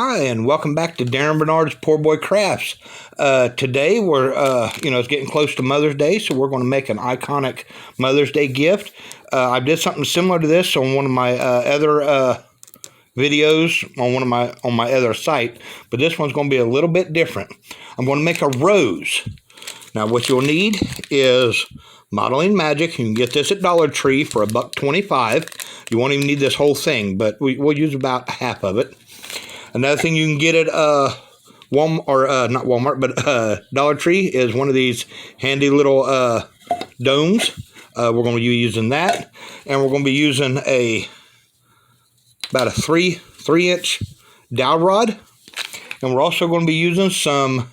Hi, and welcome back to Darrinbernardspoorboycrafts. Today we're, it's getting close to Mother's Day, so we're going to make an iconic Mother's Day gift. I did something similar to this on one of my other videos on my other site, but this one's going to be a little bit different. I'm going to make a rose. Now, what you'll need is Modeling Magic. You can get this at Dollar Tree for $1.25. You won't even need this whole thing, but we'll use about half of it. Another thing you can get at Walmart, or not Walmart, but Dollar Tree is one of these handy little domes. We're going to be using that, and we're going to be using about a 3-inch dowel rod, and we're also going to be using some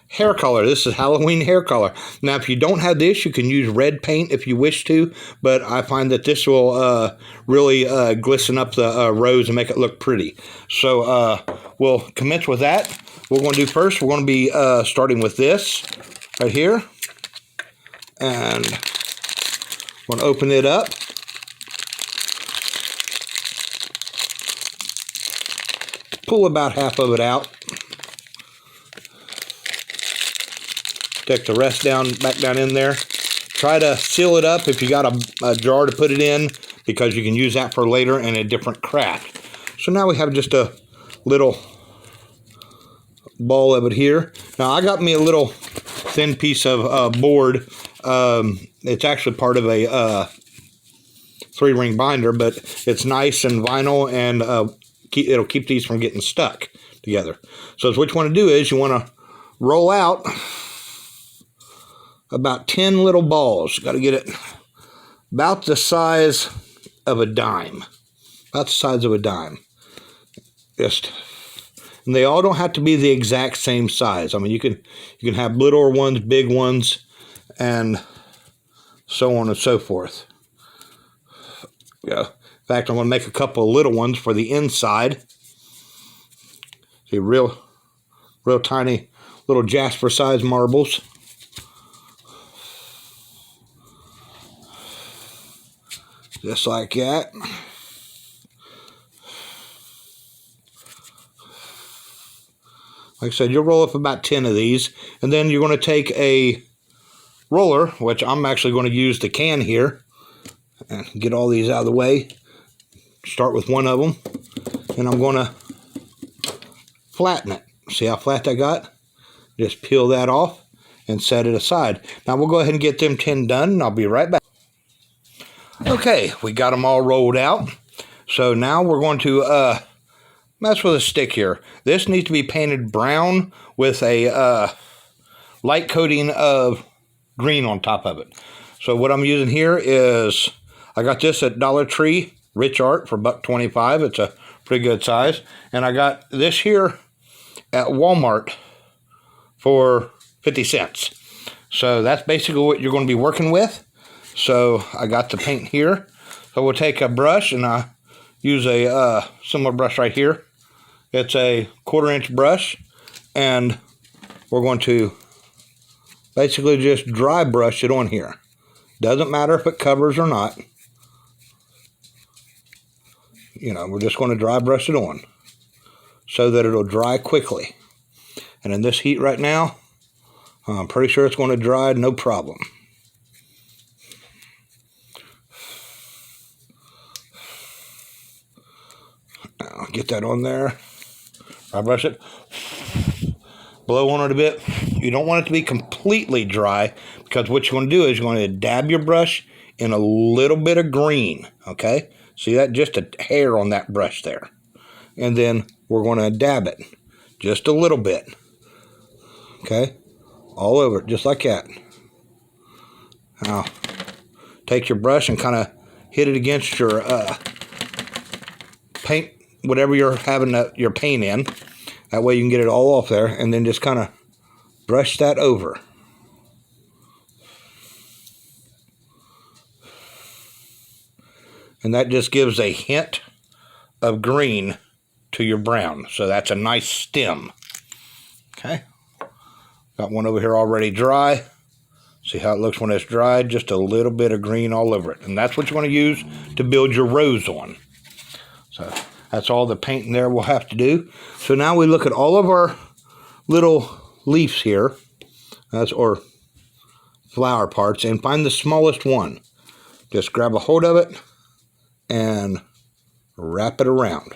hair color. This is Halloween hair color. Now, if you don't have this, you can use red paint if you wish to, but I find that this will really glisten up the rose and make it look pretty. So we'll commence with that. What we're going to do first, we're going to be starting with this right here. And I'm going to open it up. Pull about half of it out. Take the rest back down in there. Try to seal it up if you got a jar to put it in, because you can use that for later in a different craft. So now we have just a little ball of it here. Now I got me a little thin piece of board. It's actually part of a 3-ring binder, but it's nice and vinyl, and it'll keep these from getting stuck together. So what you want to do is you want to roll out about 10 little balls. Got to get it about the size of a dime. About the size of a dime. And they all don't have to be the exact same size. I mean, you can have littler ones, big ones, and so on and so forth. Yeah. In fact, I'm going to make a couple of little ones for the inside. See, real tiny little Jasper size marbles. Just like that. Like I said, you'll roll up about 10 of these, and then you're going to take a roller, which I'm actually going to use the can here, and get all these out of the way. Start with one of them, and I'm going to flatten it. See how flat I got? Just peel that off and set it aside. Now we'll go ahead and get them 10 done, and I'll be right back. Okay, we got them all rolled out. So now we're going to mess with a stick here. This needs to be painted brown with a light coating of green on top of it. So what I'm using here is, I got this at Dollar Tree, Rich Art, for $1.25. It's a pretty good size. And I got this here at Walmart for 50 cents. So that's basically what you're going to be working with. So I got the paint here. So we'll take a brush, and I use a similar brush right here. It's a 1/4-inch brush, and we're going to basically just dry brush it on here. Doesn't matter if it covers or not. We're just going to dry brush it on so that it'll dry quickly. And in this heat right now, I'm pretty sure it's going to dry no problem. Now, get that on there. Dry brush it. Blow on it a bit. You don't want it to be completely dry, because what you want to do is you're going to dab your brush in a little bit of green. Okay? See that? Just a hair on that brush there. And then we're going to dab it just a little bit. Okay? All over it, just like that. Now, take your brush and kind of hit it against your paint, whatever you're having your paint in. That way you can get it all off there, and then just kind of brush that over. And that just gives a hint of green to your brown. So that's a nice stem. Okay. Got one over here already dry. See how it looks when it's dried? Just a little bit of green all over it. And that's what you want to use to build your rose on. So That's all the painting there we'll have to do. So now we look at all of our little leaves here, or flower parts, and find the smallest one. Just grab a hold of it and wrap it around.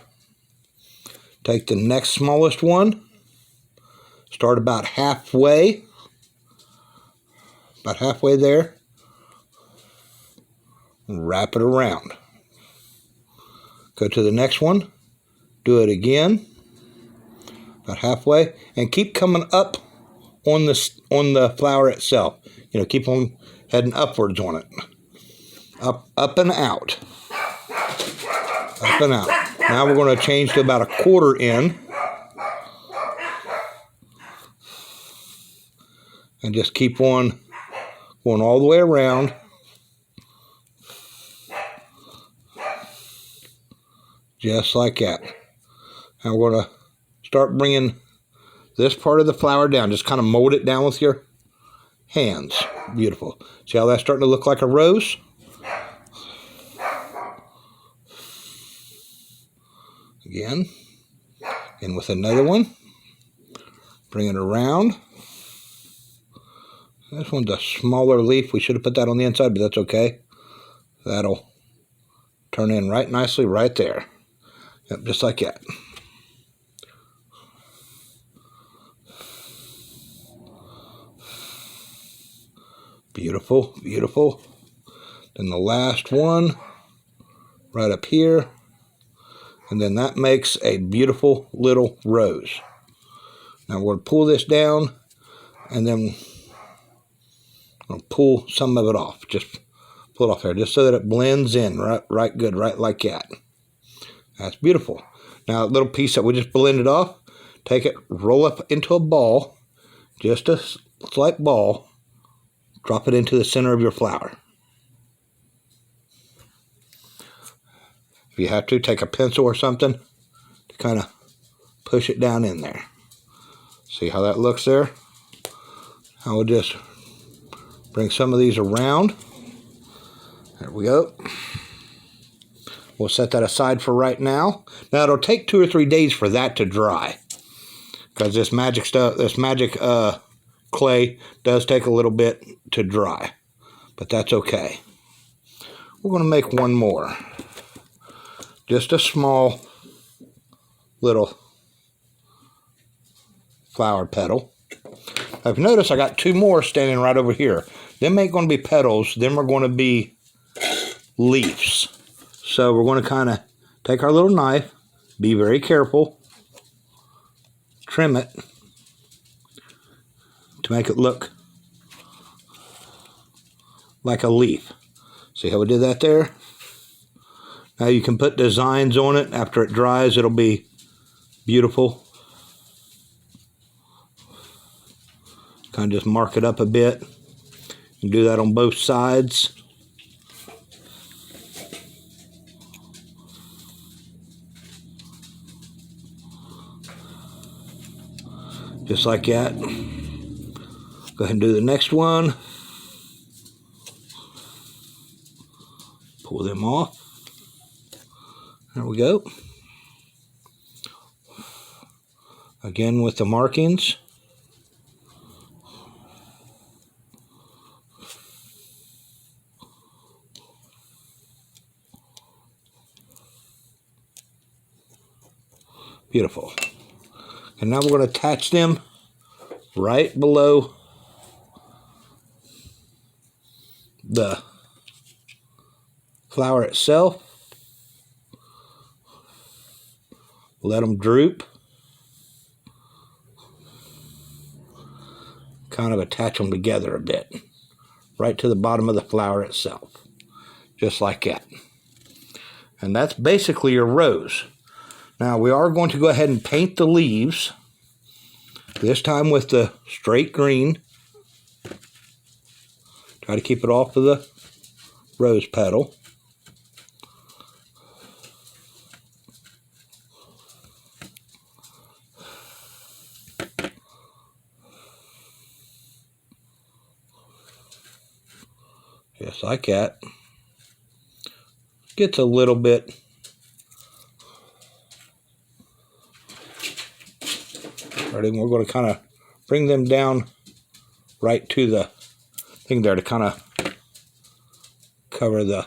Take the next smallest one, start about halfway there, and wrap it around. Go to the next one, do it again, about halfway, and keep coming up on the flower itself. You know, keep on heading upwards on it. Up and out. Up and out. Now we're going to change to about a quarter in. And just keep on going all the way around. Just like that. Now we're going to start bringing this part of the flower down. Just kind of mold it down with your hands. Beautiful. See how that's starting to look like a rose? Again. And with another one. Bring it around. This one's a smaller leaf. We should have put that on the inside, but that's okay. That'll turn in right nicely right there. Yep, just like that. Beautiful, beautiful. Then the last one right up here. And then that makes a beautiful little rose. Now we're going to pull this down and then I'm going to pull some of it off. Just pull it off there just so that it blends in right good, right like that. That's beautiful. Now, a little piece that we just blended off, take it, roll up into a ball, just a slight ball, drop it into the center of your flower. If you have to, take a pencil or something to kind of push it down in there. See how that looks there? I will just bring some of these around. There we go. We'll set that aside for right now. Now it'll take 2 or 3 days for that to dry, because this magic stuff, this magic clay does take a little bit to dry, but that's okay. We're going to make one more. Just a small little flower petal. Now, if you notice, I got 2 more standing right over here. Them ain't going to be petals. Them are going to be leaves. So we're going to kind of take our little knife, be very careful, trim it to make it look like a leaf. See how we did that there? Now you can put designs on it. After it dries, it'll be beautiful. Kind of just mark it up a bit. You can do that on both sides. Just like that. Go ahead and do the next one. Pull them off. There we go. Again with the markings. Beautiful. And now we're going to attach them right below the flower itself. Let them droop. Kind of attach them together a bit. Right to the bottom of the flower itself. Just like that. And that's basically your rose. Now we are going to go ahead and paint the leaves. This time with the straight green. Try to keep it off of the rose petal. Just like that. Gets a little bit And we're going to kind of bring them down right to the thing there to kind of cover the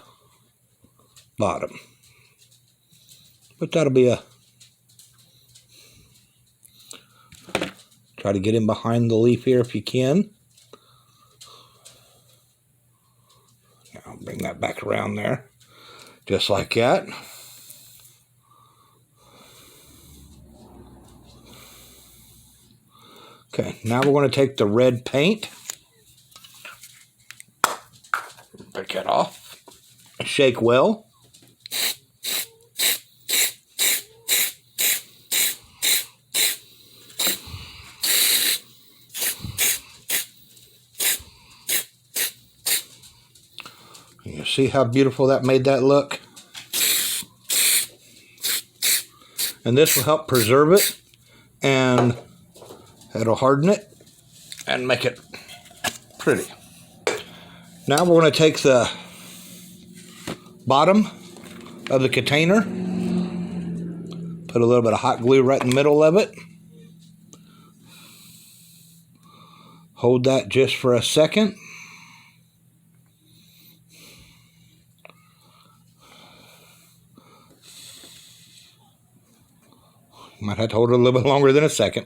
bottom. But that'll be a... Try to get in behind the leaf here if you can. I'll bring that back around there. Just like that. Okay, now we're going to take the red paint. Pick it off. Shake well. You see how beautiful that made that look? And this will help preserve it, and it'll harden it and make it pretty. Now we're going to take the bottom of the container, put a little bit of hot glue right in the middle of it. Hold that just for a second. Might have to hold it a little bit longer than a second.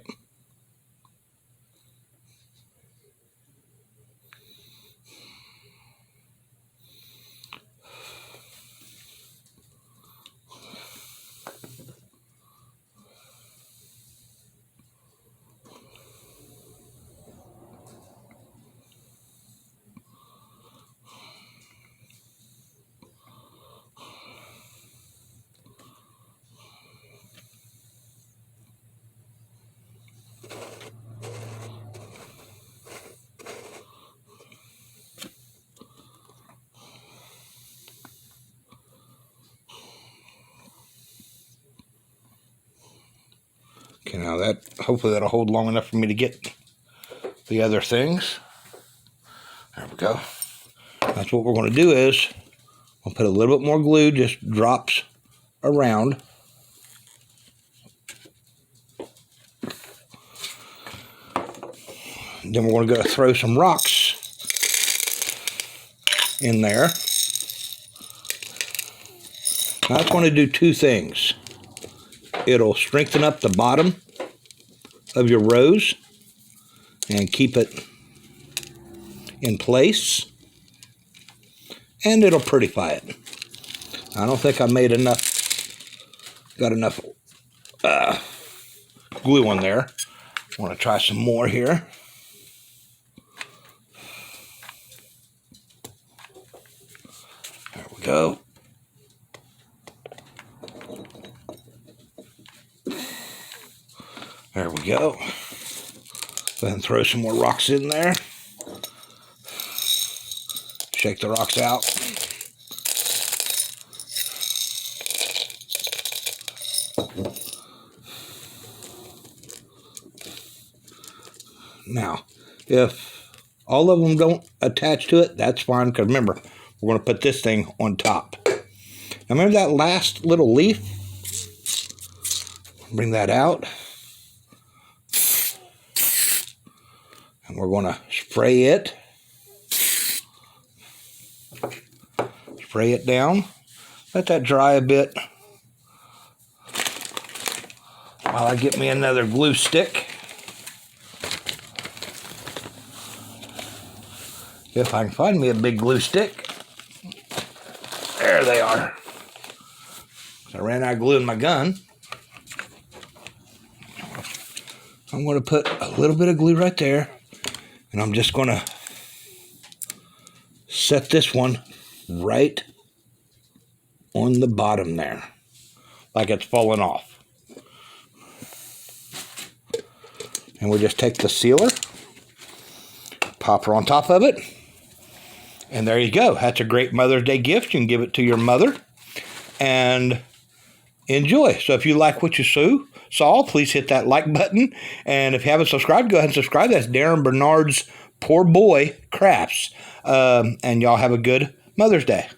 Okay, now that, hopefully that'll hold long enough for me to get the other things. There we go. That's what we're going to do is, we'll put a little bit more glue, just drops around. Then we're going to go throw some rocks in there. Now it's going to do two things. It'll strengthen up the bottom of your rose and keep it in place, and it'll prettify it. I don't think I made enough, got enough glue on there. I want to try some more here. There we go. There we go. Go ahead and throw some more rocks in there. Shake the rocks out. Now, if all of them don't attach to it, that's fine, because remember, we're going to put this thing on top. Now remember that last little leaf? Bring that out. And we're going to spray it. Spray it down. Let that dry a bit while I get me another glue stick. If I can find me a big glue stick. There they are. I ran out of glue in my gun. I'm going to put a little bit of glue right there. And I'm just going to set this one right on the bottom there, like it's falling off. And we'll just take the sealer, pop her on top of it, and there you go. That's a great Mother's Day gift. You can give it to your mother and enjoy. So if you like what you saw, please hit that like button. And if you haven't subscribed, go ahead and subscribe. That's Darrinbernardspoorboycrafts. And y'all have a good Mother's Day.